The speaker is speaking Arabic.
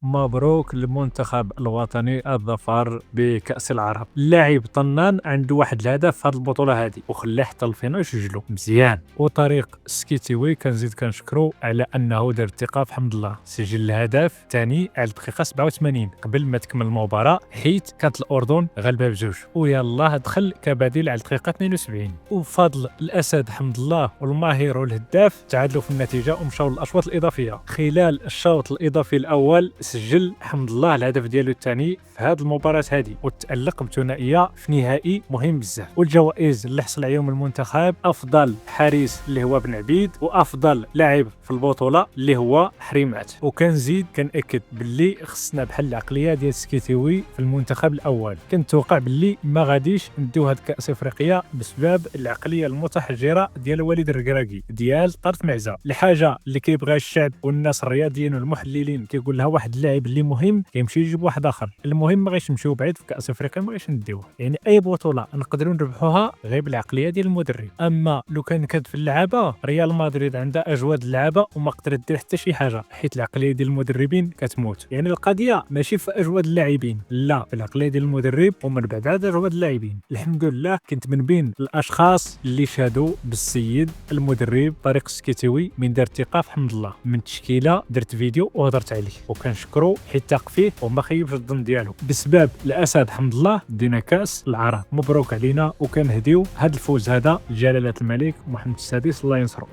مبروك للمنتخب الوطني الظفر بكأس العرب. اللاعب طنان عنده واحد الهدف في هذه البطولة هذه وخلاه حتى الفينال يسجلوا مزيان. وطريق سكيتيوي كنزيد كنشكرو على انه دار الثقة في حمد الله، سجل الهدف الثاني على الدقيقة 87 قبل ما تكمل المباراة، حيت كانت الأردن غالبة بجوج، ويلاه دخل كبديل على الدقيقة 72. وفضل الأسد حمد الله والماهر والهداف تعادلوا في النتيجة ومشاو للأشواط الإضافية. خلال الشوط الإضافي الأول سجل حمد الله الهدف ديالو الثاني في هذه المباراة هذه، وتألق بثنائية في نهائي مهم بزاف. والجوائز اللي حصل عليهم المنتخب: أفضل حارس اللي هو بن عبيد، وأفضل لاعب في البطولة اللي هو حريمات. وكنزيد كنأكد باللي خصنا بحال العقلية ديال سكيتيوي في المنتخب الأول. كنتوقع باللي ما غاديش نديو هاد كأس إفريقيا بسبب العقلية المتحجرة ديال وليد الركراكي ديال طرف معزة. الحاجة اللي كيبغيها الشعب والناس الرياضيين والمحللين كيقول لها واحد اللاعب اللي مهم كيمشي يجيب واحد اخر، المهم ما غايش نمشيو بعيد في كاس افريقيا، ما غايش نديوه. يعني اي بطوله نقدروا نربحوها غير بالعقليه ديال المدرب. اما لو كان كانت في اللعابه، ريال مدريد عندها اجواد اللعابه وما قدرت دير حتى شي حاجه حيت العقليه ديال المدربين كتموت. يعني القضيه ماشي في اجواد اللاعبين، لا، في العقليه ديال المدرب ومن بعد عاد اجواد اللاعبين. الحمد لله كنت من بين الاشخاص اللي شادوا بالسيد المدرب طارق سكيتيوي من دار ثقه في حمد الله. من تشكيله درت فيديو وهضرت عليه وكنشكرو حيت ثاق فيه وما خيبش الظن ديالو. بسبب الاسد حمد الله دينا كاس العرب. مبروك علينا، وكنهديو هذا الفوز هذا لجلاله الملك محمد السادس الله ينصرو.